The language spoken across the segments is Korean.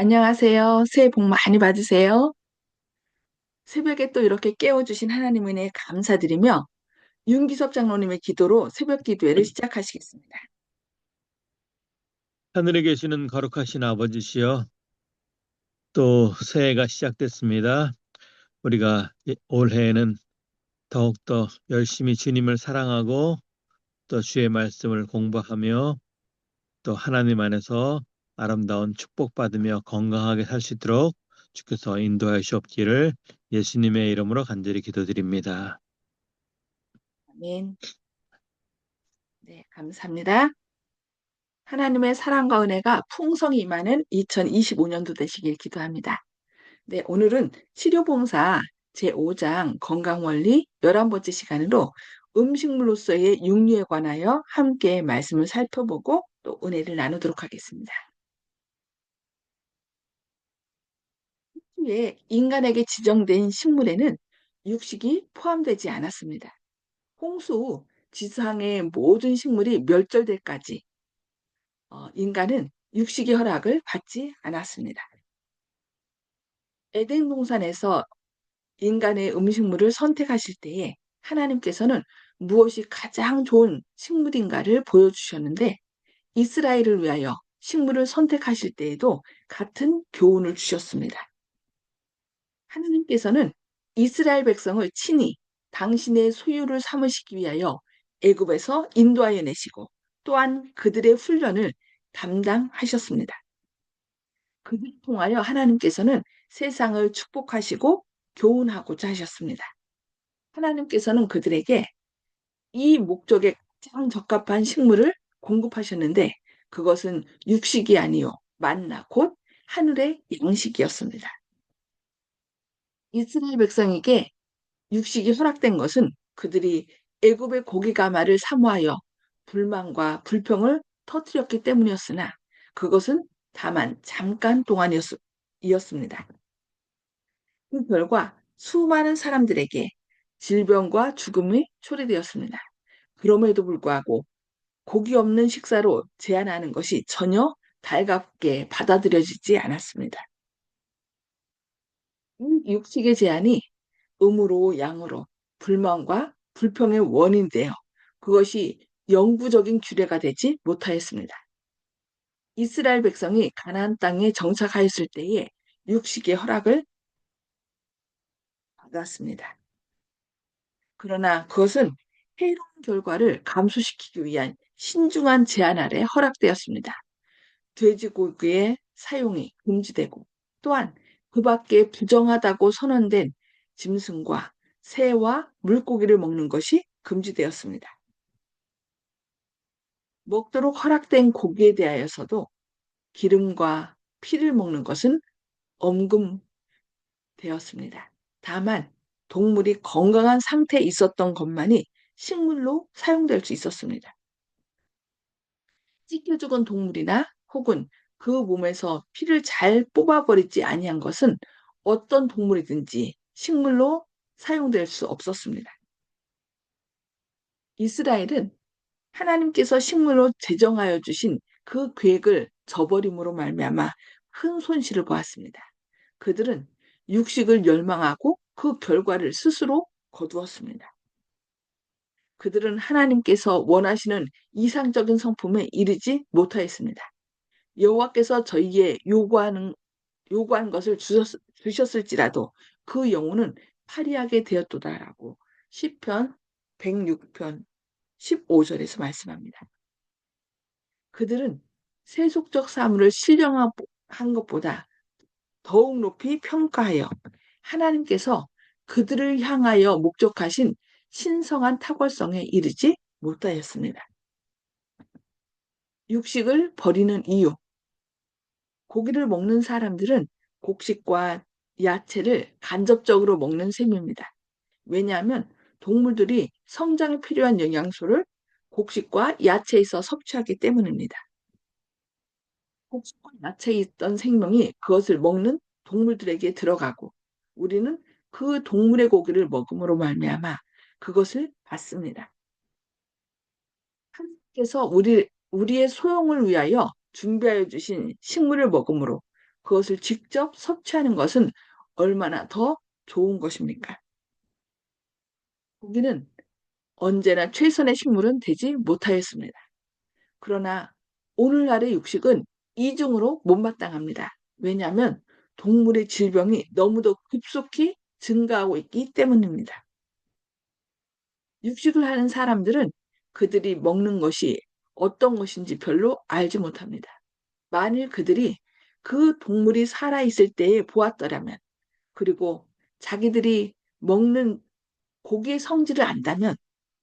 안녕하세요. 새해 복 많이 받으세요. 새벽에 또 이렇게 깨워주신 하나님 은혜에 감사드리며 윤기섭 장로님의 기도로 새벽 기도회를 시작하시겠습니다. 하늘에 계시는 거룩하신 아버지시여, 또 새해가 시작됐습니다. 우리가 올해에는 더욱더 열심히 주님을 사랑하고 또 주의 말씀을 공부하며 또 하나님 안에서 아름다운 축복받으며 건강하게 살 수 있도록 주께서 인도하여 주옵기를 예수님의 이름으로 간절히 기도드립니다. 아멘. 네, 감사합니다. 하나님의 사랑과 은혜가 풍성히 임하는 2025년도 되시길 기도합니다. 네, 오늘은 치료봉사 제5장 건강원리 11번째 시간으로 음식물로서의 육류에 관하여 함께 말씀을 살펴보고 또 은혜를 나누도록 하겠습니다. 후에 인간에게 지정된 식물에는 육식이 포함되지 않았습니다. 홍수 후 지상의 모든 식물이 멸절될까지 인간은 육식의 허락을 받지 않았습니다. 에덴 동산에서 인간의 음식물을 선택하실 때에 하나님께서는 무엇이 가장 좋은 식물인가를 보여주셨는데 이스라엘을 위하여 식물을 선택하실 때에도 같은 교훈을 주셨습니다. 하나님께서는 이스라엘 백성을 친히 당신의 소유를 삼으시기 위하여 애굽에서 인도하여 내시고 또한 그들의 훈련을 담당하셨습니다. 그들을 통하여 하나님께서는 세상을 축복하시고 교훈하고자 하셨습니다. 하나님께서는 그들에게 이 목적에 가장 적합한 식물을 공급하셨는데 그것은 육식이 아니요 만나 곧 하늘의 양식이었습니다. 이스라엘 백성에게 육식이 허락된 것은 그들이 애굽의 고기 가마를 사모하여 불만과 불평을 터뜨렸기 때문이었으나 그것은 다만 잠깐 동안이었습니다. 그 결과 수많은 사람들에게 질병과 죽음이 초래되었습니다. 그럼에도 불구하고 고기 없는 식사로 제한하는 것이 전혀 달갑게 받아들여지지 않았습니다. 이 육식의 제한이 음으로 양으로 불만과 불평의 원인되어 그것이 영구적인 규례가 되지 못하였습니다. 이스라엘 백성이 가나안 땅에 정착하였을 때에 육식의 허락을 받았습니다. 그러나 그것은 해로운 결과를 감소시키기 위한 신중한 제한 아래 허락되었습니다. 돼지고기의 사용이 금지되고 또한 그 밖에 부정하다고 선언된 짐승과 새와 물고기를 먹는 것이 금지되었습니다. 먹도록 허락된 고기에 대하여서도 기름과 피를 먹는 것은 엄금되었습니다. 다만 동물이 건강한 상태에 있었던 것만이 식물로 사용될 수 있었습니다. 찢겨 죽은 동물이나 혹은 그 몸에서 피를 잘 뽑아버리지 아니한 것은 어떤 동물이든지 식물로 사용될 수 없었습니다. 이스라엘은 하나님께서 식물로 제정하여 주신 그 계획을 저버림으로 말미암아 큰 손실을 보았습니다. 그들은 육식을 열망하고 그 결과를 스스로 거두었습니다. 그들은 하나님께서 원하시는 이상적인 성품에 이르지 못하였습니다. 여호와께서 저희에게 요구한 것을 주셨을지라도 그 영혼은 파리하게 되었도다라고 시편 106편 15절에서 말씀합니다. 그들은 세속적 사물을 신령한 것보다 더욱 높이 평가하여 하나님께서 그들을 향하여 목적하신 신성한 탁월성에 이르지 못하였습니다. 육식을 버리는 이유. 고기를 먹는 사람들은 곡식과 야채를 간접적으로 먹는 셈입니다. 왜냐하면 동물들이 성장에 필요한 영양소를 곡식과 야채에서 섭취하기 때문입니다. 곡식과 야채에 있던 생명이 그것을 먹는 동물들에게 들어가고 우리는 그 동물의 고기를 먹음으로 말미암아 그것을 받습니다. 하나님께서 우리의 소용을 위하여 준비하여 주신 식물을 먹음으로 그것을 직접 섭취하는 것은 얼마나 더 좋은 것입니까? 고기는 언제나 최선의 식물은 되지 못하였습니다. 그러나 오늘날의 육식은 이중으로 못마땅합니다. 왜냐하면 동물의 질병이 너무도 급속히 증가하고 있기 때문입니다. 육식을 하는 사람들은 그들이 먹는 것이 어떤 것인지 별로 알지 못합니다. 만일 그들이 그 동물이 살아있을 때에 보았더라면, 그리고 자기들이 먹는 고기의 성질을 안다면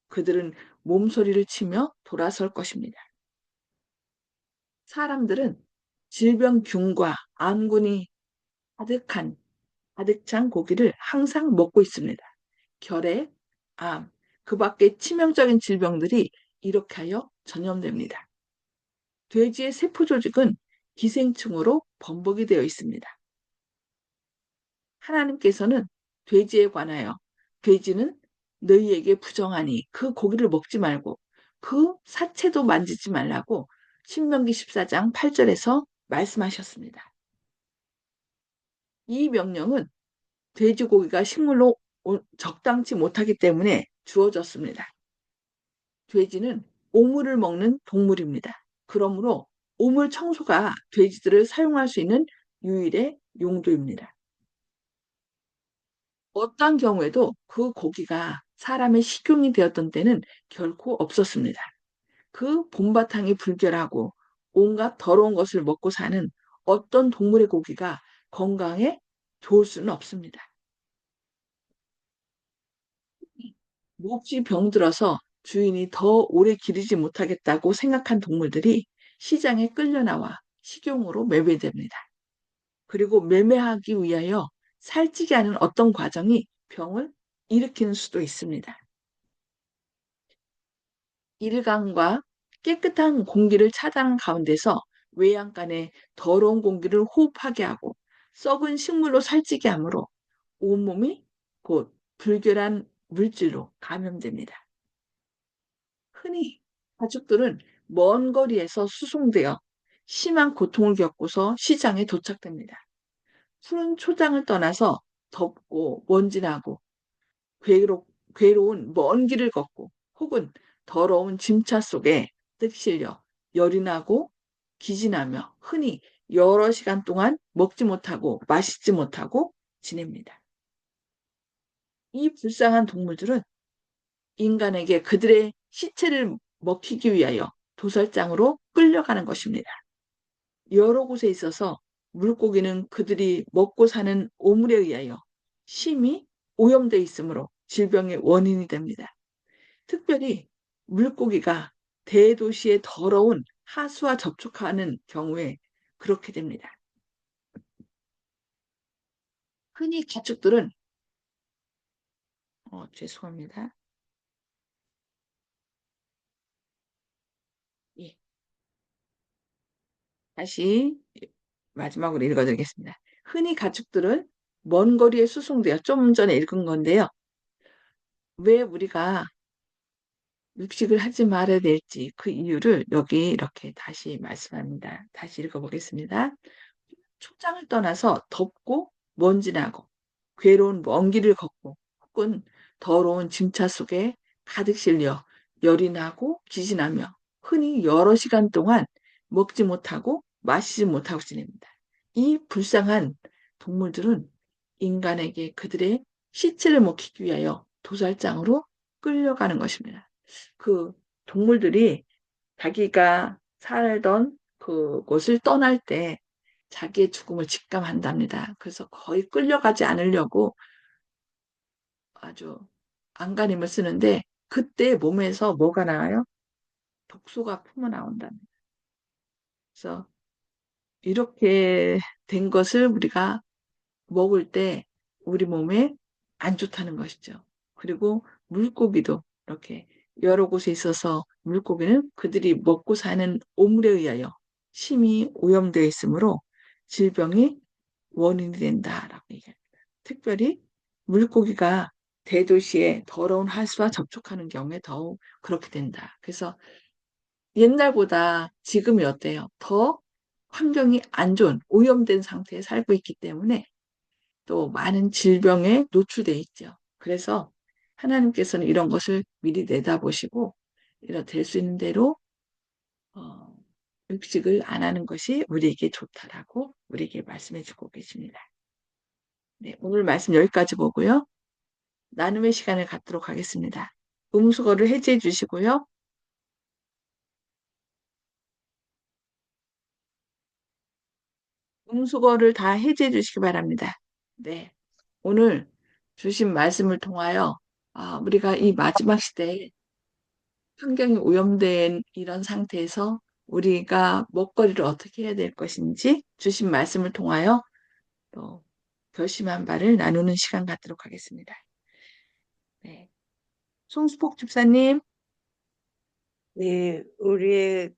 그들은 몸소리를 치며 돌아설 것입니다. 사람들은 질병균과 암군이 가득한 가득 찬 고기를 항상 먹고 있습니다. 결핵, 암, 그 밖에 치명적인 질병들이 이렇게 하여 전염됩니다. 돼지의 세포 조직은 기생충으로 범벅이 되어 있습니다. 하나님께서는 돼지에 관하여 돼지는 너희에게 부정하니 그 고기를 먹지 말고 그 사체도 만지지 말라고 신명기 14장 8절에서 말씀하셨습니다. 이 명령은 돼지고기가 식물로 적당치 못하기 때문에 주어졌습니다. 돼지는 오물을 먹는 동물입니다. 그러므로 오물 청소가 돼지들을 사용할 수 있는 유일의 용도입니다. 어떤 경우에도 그 고기가 사람의 식용이 되었던 때는 결코 없었습니다. 그 본바탕이 불결하고 온갖 더러운 것을 먹고 사는 어떤 동물의 고기가 건강에 좋을 수는 없습니다. 몹시 병들어서 주인이 더 오래 기르지 못하겠다고 생각한 동물들이 시장에 끌려 나와 식용으로 매매됩니다. 그리고 매매하기 위하여 살찌게 하는 어떤 과정이 병을 일으키는 수도 있습니다. 일광과 깨끗한 공기를 차단한 가운데서 외양간에 더러운 공기를 호흡하게 하고 썩은 식물로 살찌게 하므로 온몸이 곧 불결한 물질로 감염됩니다. 흔히 가축들은 먼 거리에서 수송되어 심한 고통을 겪고서 시장에 도착됩니다. 푸른 초장을 떠나서 덥고 먼지나고 괴로, 괴로운 먼 길을 걷고 혹은 더러운 짐차 속에 뜩실려 열이 나고 기진하며 흔히 여러 시간 동안 먹지 못하고 마시지 못하고 지냅니다. 이 불쌍한 동물들은 인간에게 그들의 시체를 먹히기 위하여 도살장으로 끌려가는 것입니다. 여러 곳에 있어서 물고기는 그들이 먹고 사는 오물에 의하여 심히 오염되어 있으므로 질병의 원인이 됩니다. 특별히 물고기가 대도시의 더러운 하수와 접촉하는 경우에 그렇게 됩니다. 흔히 가축들은 죄송합니다. 예, 다시 마지막으로 읽어드리겠습니다. 흔히 가축들은 먼 거리에 수송되어 좀 전에 읽은 건데요. 왜 우리가 육식을 하지 말아야 될지 그 이유를 여기 이렇게 다시 말씀합니다. 다시 읽어보겠습니다. 초장을 떠나서 덥고 먼지나고 괴로운 먼 길을 걷고 혹은 더러운 짐차 속에 가득 실려 열이 나고 기진하며 흔히 여러 시간 동안 먹지 못하고 마시지 못하고 지냅니다. 이 불쌍한 동물들은 인간에게 그들의 시체를 먹히기 위하여 도살장으로 끌려가는 것입니다. 그 동물들이 자기가 살던 그곳을 떠날 때 자기의 죽음을 직감한답니다. 그래서 거의 끌려가지 않으려고 아주 안간힘을 쓰는데 그때 몸에서 뭐가 나와요? 독소가 품어나온답니다. 그래서 이렇게 된 것을 우리가 먹을 때 우리 몸에 안 좋다는 것이죠. 그리고 물고기도 이렇게 여러 곳에 있어서 물고기는 그들이 먹고 사는 오물에 의하여 심히 오염되어 있으므로 질병이 원인이 된다라고 얘기합니다. 특별히 물고기가 대도시의 더러운 하수와 접촉하는 경우에 더욱 그렇게 된다. 그래서 옛날보다 지금이 어때요? 더 환경이 안 좋은 오염된 상태에 살고 있기 때문에 또 많은 질병에 노출돼 있죠. 그래서 하나님께서는 이런 것을 미리 내다보시고 이런 될 수 있는 대로 어, 음식을 안 하는 것이 우리에게 좋다라고 우리에게 말씀해 주고 계십니다. 네, 오늘 말씀 여기까지 보고요. 나눔의 시간을 갖도록 하겠습니다. 음수거를 해제해 주시고요. 음수거를 다 해제해 주시기 바랍니다. 네, 오늘 주신 말씀을 통하여 우리가 이 마지막 시대에 환경이 오염된 이런 상태에서 우리가 먹거리를 어떻게 해야 될 것인지 주신 말씀을 통하여 또 결심한 바를 나누는 시간 갖도록 하겠습니다. 네. 송수복 집사님, 네, 우리의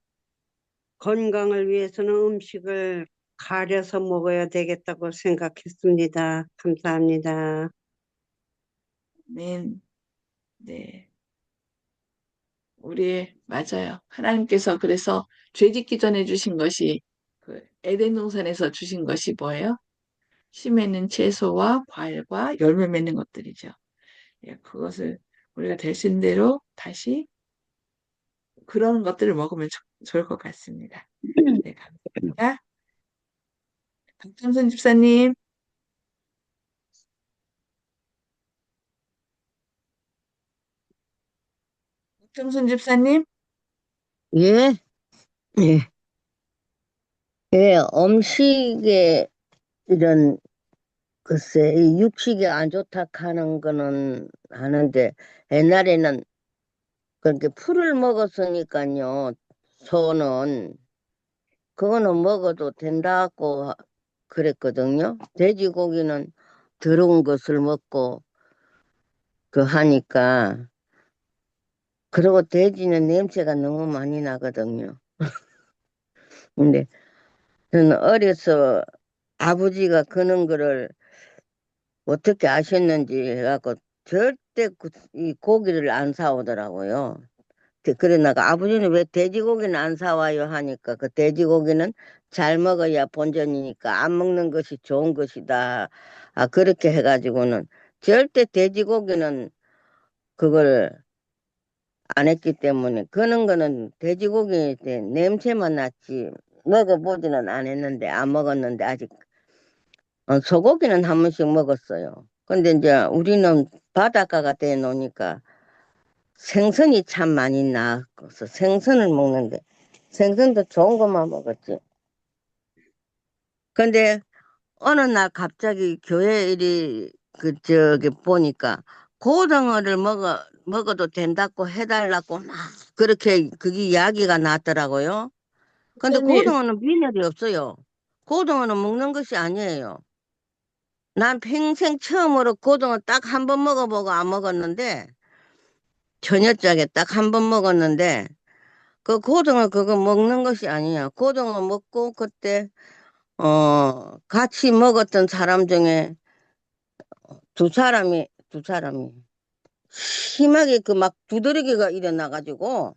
건강을 위해서는 음식을 가려서 먹어야 되겠다고 생각했습니다. 감사합니다. 네, 네. 맞아요. 하나님께서 그래서 죄 짓기 전에 주신 것이 그 에덴 동산에서 주신 것이 뭐예요? 씨 맺는 채소와 과일과 열매 맺는 것들이죠. 예, 그것을 우리가 될 수 있는 대로 다시 그런 것들을 먹으면 좋을 것 같습니다. 네, 감사합니다. 박정선 집사님, 박정선 집사님, 예, 예, 예, 음식에 이런, 글쎄, 이 육식이 안 좋다 하는 거는 하는데, 옛날에는 그렇게 풀을 먹었으니까요, 소는, 그거는 먹어도 된다고 그랬거든요. 돼지고기는 더러운 것을 먹고, 그 하니까, 그리고 돼지는 냄새가 너무 많이 나거든요. 근데 저는 어려서 아버지가 그런 거를 어떻게 아셨는지 해갖고 절대 이 고기를 안 사오더라고요. 그래 나가 아버지는 왜 돼지고기는 안 사와요 하니까 그 돼지고기는 잘 먹어야 본전이니까 안 먹는 것이 좋은 것이다. 그렇게 해가지고는 절대 돼지고기는 그걸 안 했기 때문에 그런 거는 돼지고기 냄새만 났지 먹어보지는 않았는데 안 먹었는데 아직 소고기는 한 번씩 먹었어요. 근데 이제 우리는 바닷가가 돼 놓으니까 생선이 참 많이 나와서 생선을 먹는데 생선도 좋은 것만 먹었지. 근데 어느 날 갑자기 교회 일이 저기 보니까 고등어를 먹어도 된다고 해달라고 막 그렇게 그게 이야기가 났더라고요. 근데 집사님, 고등어는 비늘이 없어요. 고등어는 먹는 것이 아니에요. 난 평생 처음으로 고등어 딱 한 번 먹어보고 안 먹었는데, 저녁짝에 딱 한 번 먹었는데, 그 고등어 그거 먹는 것이 아니야. 고등어 먹고 그때, 같이 먹었던 사람 중에 두 사람이 심하게 그 막 두드러기가 일어나가지고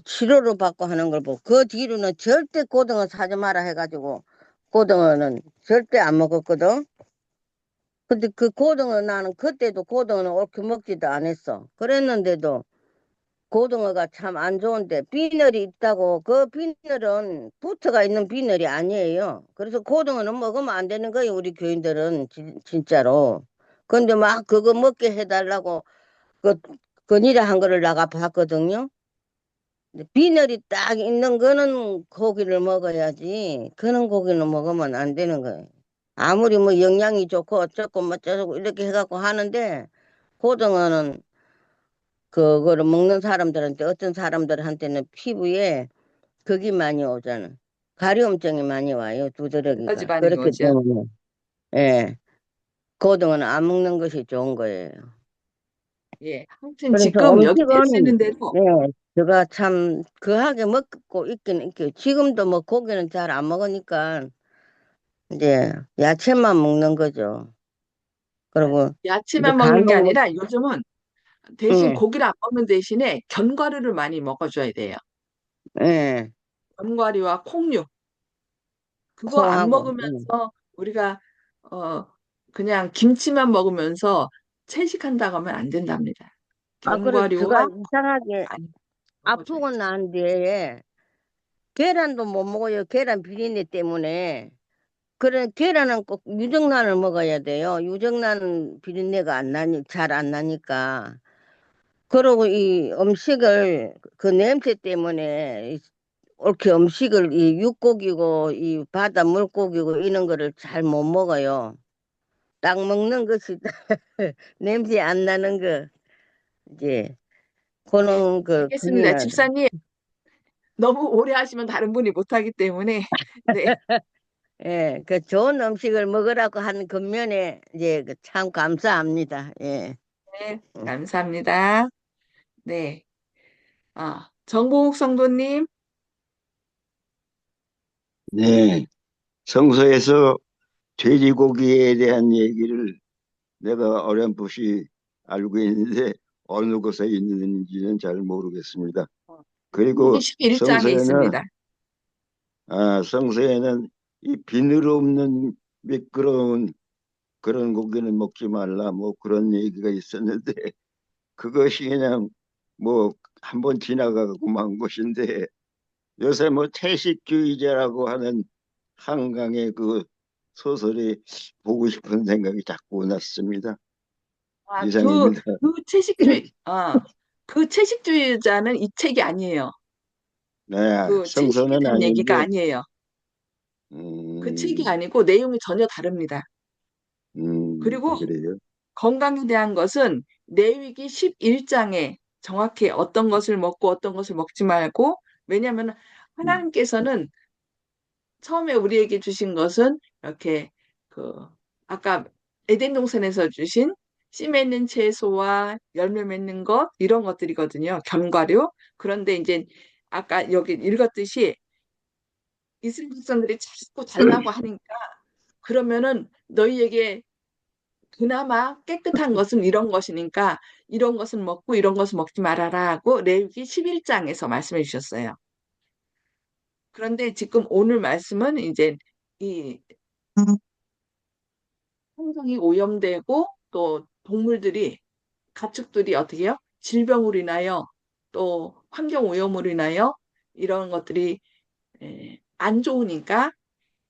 치료를 받고 하는 걸 보고 그 뒤로는 절대 고등어 사지 마라 해가지고 고등어는 절대 안 먹었거든. 근데 그 고등어 나는 그때도 고등어는 옳게 먹지도 않았어. 그랬는데도 고등어가 참 안 좋은데 비늘이 있다고 그 비늘은 부트가 있는 비늘이 아니에요. 그래서 고등어는 먹으면 안 되는 거예요. 우리 교인들은 진짜로. 근데 막 그거 먹게 해달라고 그 건의를 한 거를 나가 봤거든요. 근데 비늘이 딱 있는 거는 고기를 먹어야지. 그런 고기는 먹으면 안 되는 거예요. 아무리 뭐 영양이 좋고 어쩌고 뭐 저쩌고 이렇게 해갖고 하는데 고등어는 그거를 먹는 사람들한테 어떤 사람들한테는 피부에 극이 많이 오잖아. 가려움증이 많이 와요. 여기까지 두드러기가. 반응이 그렇기 오죠. 때문에 예, 고등어는 안 먹는 것이 좋은 거예요. 예. 아무튼 그래서 지금 여기 될 수 음식은 있는 대로 예, 제가 참 거하게 먹고 있긴 있고 지금도 뭐 고기는 잘 안 먹으니까 이제 야채만 먹는 거죠. 그리고 이제 야채만 먹는 게 간혹 아니라 요즘은 대신 예, 고기를 안 먹는 대신에 견과류를 많이 먹어줘야 돼요. 예. 견과류와 콩류. 그거 안 콩하고. 먹으면서 우리가 어 그냥 김치만 먹으면서 채식한다고 하면 안 된답니다. 아, 그래, 제가 견과류와 이상하게 많이 아프고 먹어줘야지. 난 뒤에 계란도 못 먹어요. 계란 비린내 때문에. 그래, 계란은 꼭 유정란을 먹어야 돼요. 유정란은 비린내가 잘 안 나니까. 그리고 이 음식을 그 냄새 때문에 이렇게 음식을 이 육고기고 이 바다 물고기고 이런 거를 잘 못 먹어요. 딱 먹는 것이 냄새 안 나는 거 이제 네, 그런 그 알겠습니다. 그게는 집사님, 너무 오래 하시면 다른 분이 못하기 때문에, 네, 예, 그 좋은 음식을 먹으라고 하는 겉면에 이제 그참 감사합니다. 예. 네, 감사합니다. 네, 정보욱 성도님, 네, 성서에서 돼지고기에 대한 얘기를 내가 어렴풋이 알고 있는데 어느 곳에 있는지는 잘 모르겠습니다. 여기 그리고 11장에 성서에는 있습니다. 성서에는 이 비늘 없는 미끄러운 그런 고기는 먹지 말라 뭐 그런 얘기가 있었는데 그것이 그냥 뭐 한번 지나가고 만 것인데 요새 뭐 채식주의자라고 하는 한강의 그 소설이 보고 싶은 생각이 자꾸 났습니다. 아, 그, 이상입니다. 그 채식주의, 그 채식주의자는 이 책이 아니에요. 네, 그 채식에 성서는 대한 얘기가 아닌데, 아니에요. 그 책이 음, 아니고 내용이 전혀 다릅니다. 그리고 그래요. 건강에 대한 것은 레위기 11장에 정확히 어떤 것을 먹고 어떤 것을 먹지 말고, 왜냐하면 음, 하나님께서는 처음에 우리에게 주신 것은 이렇게 그 아까 에덴 동산에서 주신 씨 맺는 채소와 열매 맺는 것 이런 것들이거든요. 견과류. 그런데 이제 아까 여기 읽었듯이 이스라엘 백성들이 자꾸 달라고 하니까 그러면은 너희에게 그나마 깨끗한 것은 이런 것이니까 이런 것은 먹고 이런 것은 먹지 말아라고 레위기 11장에서 말씀해 주셨어요. 그런데 지금 오늘 말씀은 이제 이 환경이 오염되고 또 동물들이 가축들이 어떻게 해요? 질병으로 인하여 또 환경 오염으로 인하여 이런 것들이 안 좋으니까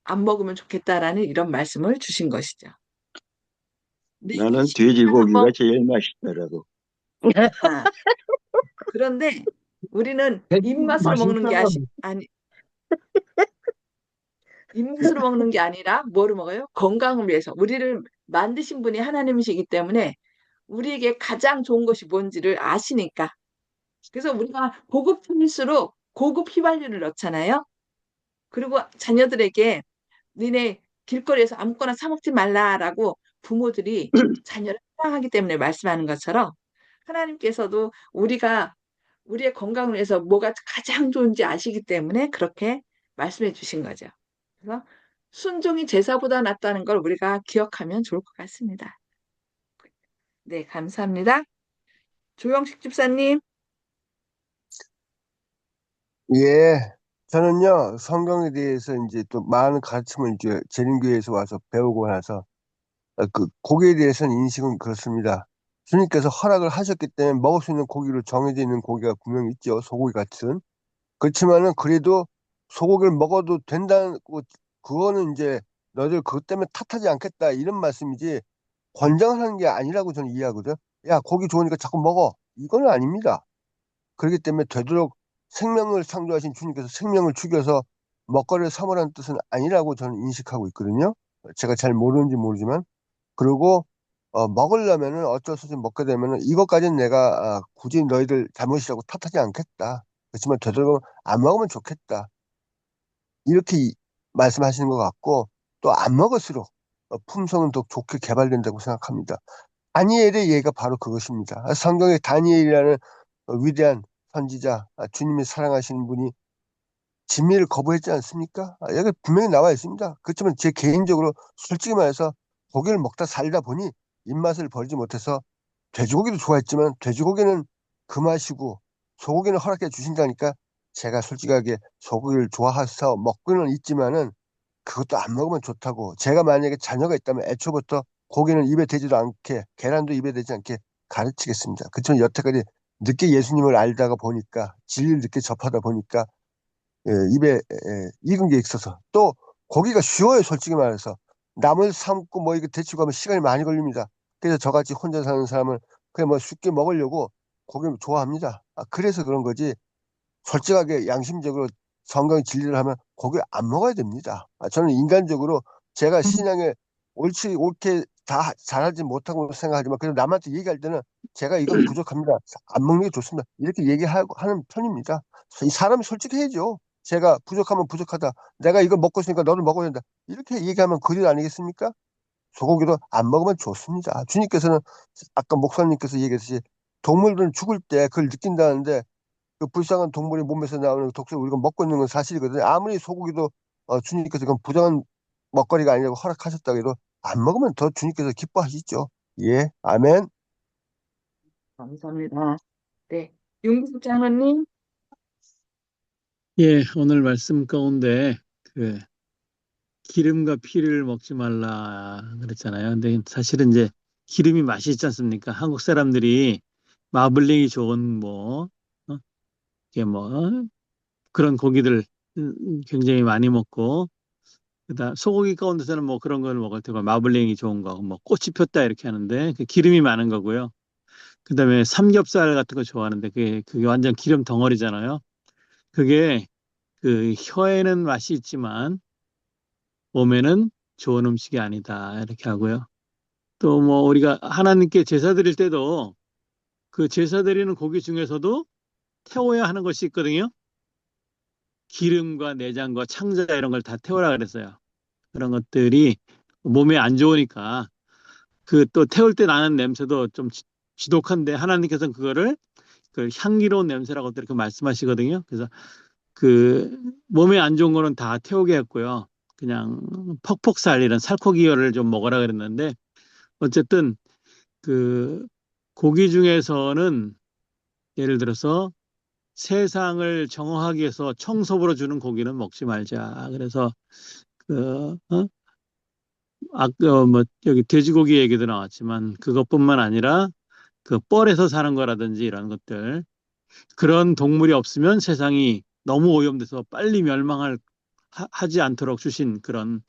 안 먹으면 좋겠다라는 이런 말씀을 주신 것이죠. 레위기 나는 11장 돼지고기가 한번 제일 맛있더라고. 아, 그런데 우리는 돼지고기 입맛으로 먹는 게 맛있다고. 아니 입맛으로 먹는 게 아니라 뭐를 먹어요? 건강을 위해서. 우리를 만드신 분이 하나님이시기 때문에 우리에게 가장 좋은 것이 뭔지를 아시니까. 그래서 우리가 고급품일수록 고급 휘발유를 넣잖아요. 그리고 자녀들에게 니네 길거리에서 아무거나 사 먹지 말라라고 부모들이 자녀를 사랑하기 때문에 말씀하는 것처럼 하나님께서도 우리가 우리의 건강을 위해서 뭐가 가장 좋은지 아시기 때문에 그렇게 말씀해 주신 거죠. 그래서 순종이 제사보다 낫다는 걸 우리가 기억하면 좋을 것 같습니다. 네, 감사합니다. 조영식 집사님. 예, 저는요, 성경에 대해서 이제 또 많은 가르침을 이제 재림교회에서 와서 배우고 나서 그 고기에 대해서는 인식은 그렇습니다. 주님께서 허락을 하셨기 때문에 먹을 수 있는 고기로 정해져 있는 고기가 분명히 있죠. 소고기 같은. 그렇지만은 그래도 소고기를 먹어도 된다고 그거는 이제 너희들 그것 때문에 탓하지 않겠다 이런 말씀이지 권장을 하는 게 아니라고 저는 이해하거든. 야, 고기 좋으니까 자꾸 먹어. 이거는 아닙니다. 그렇기 때문에 되도록 생명을 창조하신 주님께서 생명을 죽여서 먹거리를 삼으라는 뜻은 아니라고 저는 인식하고 있거든요. 제가 잘 모르는지 모르지만. 그리고 먹으려면은 어쩔 수 없이 먹게 되면은 이것까지는 내가 굳이 너희들 잘못이라고 탓하지 않겠다. 그렇지만 되도록 안 먹으면 좋겠다. 이렇게 말씀하시는 것 같고 또 안 먹을수록 품성은 더 좋게 개발된다고 생각합니다. 다니엘의 예가 바로 그것입니다. 성경에 다니엘이라는 위대한 선지자, 주님이 사랑하시는 분이 진미를 거부했지 않습니까? 여기 분명히 나와 있습니다. 그렇지만 제 개인적으로 솔직히 말해서 고기를 먹다 살다 보니 입맛을 버리지 못해서 돼지고기도 좋아했지만 돼지고기는 그 맛이고 소고기는 허락해 주신다니까 제가 솔직하게 소고기를 좋아해서 먹고는 있지만은 그것도 안 먹으면 좋다고. 제가 만약에 자녀가 있다면 애초부터 고기는 입에 대지도 않게, 계란도 입에 대지 않게 가르치겠습니다. 그렇지만 여태까지 늦게 예수님을 알다가 보니까, 진리를 늦게 접하다 보니까 입에 익은 게 있어서. 또 고기가 쉬워요, 솔직히 말해서. 나물 삶고 뭐 이거 데치고 하면 시간이 많이 걸립니다. 그래서 저같이 혼자 사는 사람은 그냥 뭐 쉽게 먹으려고 고기를 좋아합니다. 그래서 그런 거지. 솔직하게 양심적으로 성경 진리를 하면 고기 안 먹어야 됩니다. 저는 인간적으로 제가 신앙에 옳게 다 잘하지 못하고 생각하지만 그래도 남한테 얘기할 때는 제가 이건 부족합니다. 안 먹는 게 좋습니다. 이렇게 얘기하고 하는 편입니다. 이 사람이 솔직해야죠. 제가 부족하면 부족하다. 내가 이거 먹고 있으니까 너를 먹어야 된다. 이렇게 얘기하면 그일 아니겠습니까? 소고기도 안 먹으면 좋습니다. 주님께서는 아까 목사님께서 얘기했듯이 동물들은 죽을 때 그걸 느낀다는데 그 불쌍한 동물의 몸에서 나오는 그 독소를 우리가 먹고 있는 건 사실이거든요. 아무리 소고기도 주님께서 이건 부정한 먹거리가 아니라고 허락하셨다고 해도 안 먹으면 더 주님께서 기뻐하시죠. 예, 아멘. 감사합니다. 네. 윤국 장로님, 예, 오늘 말씀 가운데 그 기름과 피를 먹지 말라 그랬잖아요. 근데 사실은 이제 기름이 맛이 있지 않습니까? 한국 사람들이 마블링이 좋은 뭐 이게 뭐 그런 고기들 굉장히 많이 먹고 그다음 소고기 가운데서는 뭐 그런 걸 먹을 테고 마블링이 좋은 거, 뭐 꽃이 폈다 이렇게 하는데 그 기름이 많은 거고요. 그다음에 삼겹살 같은 거 좋아하는데 그게 완전 기름 덩어리잖아요. 그게 그 혀에는 맛이 있지만 몸에는 좋은 음식이 아니다 이렇게 하고요. 또 뭐 우리가 하나님께 제사 드릴 때도 그 제사 드리는 고기 중에서도 태워야 하는 것이 있거든요. 기름과 내장과 창자 이런 걸 다 태우라 그랬어요. 그런 것들이 몸에 안 좋으니까 그 또 태울 때 나는 냄새도 좀 지독한데 하나님께서는 그거를 그 향기로운 냄새라고 이렇게 말씀하시거든요. 그래서 그 몸에 안 좋은 거는 다 태우게 했고요. 그냥 퍽퍽살 이런 살코기를 좀 먹으라 그랬는데 어쨌든 그 고기 중에서는 예를 들어서 세상을 정화하기 위해서 청소부로 주는 고기는 먹지 말자. 그래서 그 아까 뭐 여기 돼지고기 얘기도 나왔지만 그것뿐만 아니라 그 뻘에서 사는 거라든지 이런 것들 그런 동물이 없으면 세상이 너무 오염돼서 빨리 멸망할 하지 않도록 주신 그런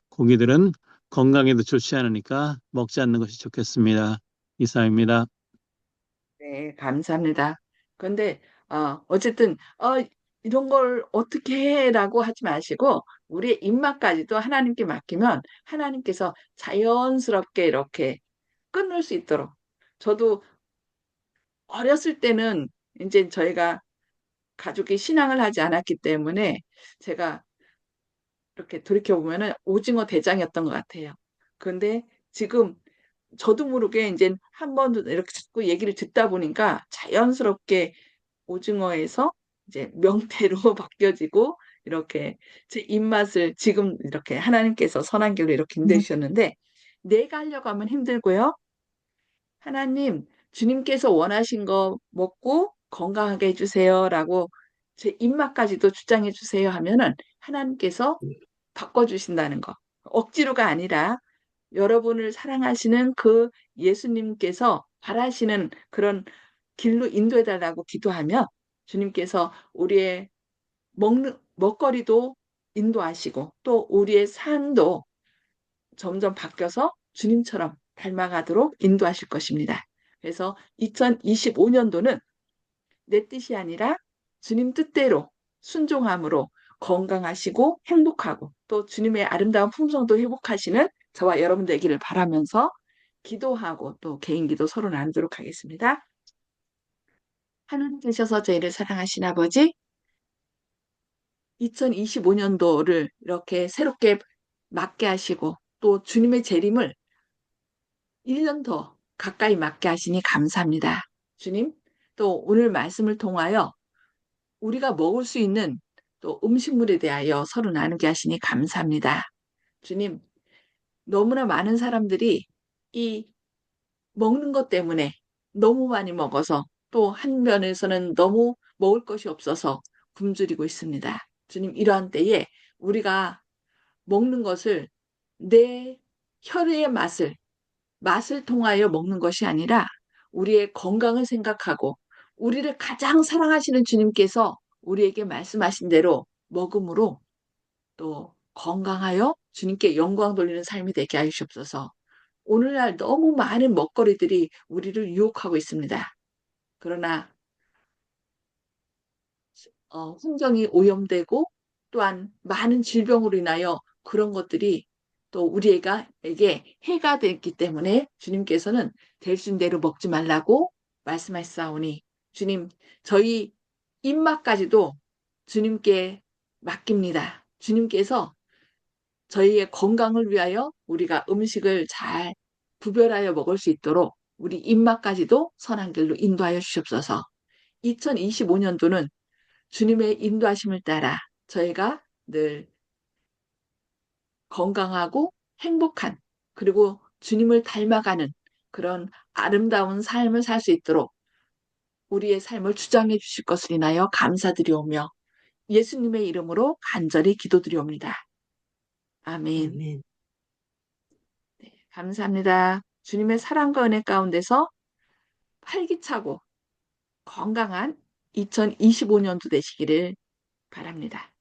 고기들은 건강에도 좋지 않으니까 먹지 않는 것이 좋겠습니다. 이상입니다. 네, 감사합니다. 그런데 어쨌든 이런 걸 어떻게 해라고 하지 마시고 우리의 입맛까지도 하나님께 맡기면 하나님께서 자연스럽게 이렇게 끊을 수 있도록. 저도 어렸을 때는 이제 저희가 가족이 신앙을 하지 않았기 때문에 제가 이렇게 돌이켜보면은 오징어 대장이었던 것 같아요. 그런데 지금 저도 모르게 이제 한 번 이렇게 자꾸 얘기를 듣다 보니까 자연스럽게 오징어에서 이제 명태로 바뀌어지고 이렇게 제 입맛을 지금 이렇게 하나님께서 선한 길로 이렇게 인도해 주셨는데 내가 하려고 하면 힘들고요. 하나님, 주님께서 원하신 거 먹고 건강하게 해주세요라고 제 입맛까지도 주장해 주세요 하면은 하나님께서 바꿔주신다는 거. 억지로가 아니라 여러분을 사랑하시는 그 예수님께서 바라시는 그런 길로 인도해 달라고 기도하면 주님께서 우리의 먹거리도 인도하시고 또 우리의 삶도 점점 바뀌어서 주님처럼 닮아가도록 인도하실 것입니다. 그래서 2025년도는 내 뜻이 아니라 주님 뜻대로 순종함으로 건강하시고 행복하고 또 주님의 아름다운 품성도 회복하시는 저와 여러분 되기를 바라면서 기도하고 또 개인 기도 서로 나누도록 하겠습니다. 하나님 계셔서 저희를 사랑하신 아버지, 2025년도를 이렇게 새롭게 맞게 하시고 또 주님의 재림을 1년 더 가까이 맞게 하시니 감사합니다. 주님, 또 오늘 말씀을 통하여 우리가 먹을 수 있는 또 음식물에 대하여 서로 나누게 하시니 감사합니다. 주님, 너무나 많은 사람들이 이 먹는 것 때문에 너무 많이 먹어서 또 한 면에서는 너무 먹을 것이 없어서 굶주리고 있습니다. 주님, 이러한 때에 우리가 먹는 것을 내 혀의 맛을 통하여 먹는 것이 아니라 우리의 건강을 생각하고 우리를 가장 사랑하시는 주님께서 우리에게 말씀하신 대로 먹음으로 또 건강하여 주님께 영광 돌리는 삶이 되게 하시옵소서. 오늘날 너무 많은 먹거리들이 우리를 유혹하고 있습니다. 그러나 환경이 오염되고 또한 많은 질병으로 인하여 그런 것들이 또 우리에게 해가 됐기 때문에 주님께서는 될순 대로 먹지 말라고 말씀하시사오니 주님, 저희 입맛까지도 주님께 맡깁니다. 주님께서 저희의 건강을 위하여 우리가 음식을 잘 구별하여 먹을 수 있도록 우리 입맛까지도 선한 길로 인도하여 주시옵소서. 2025년도는 주님의 인도하심을 따라 저희가 늘 건강하고 행복한 그리고 주님을 닮아가는 그런 아름다운 삶을 살 수 있도록 우리의 삶을 주장해 주실 것을 인하여 감사드리오며 예수님의 이름으로 간절히 기도드리옵니다. 아멘. 아멘. 네, 감사합니다. 주님의 사랑과 은혜 가운데서 활기차고 건강한 2025년도 되시기를 바랍니다.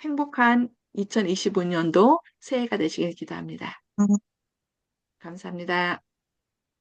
행복한 2025년도 새해가 되시길 기도합니다. 감사합니다.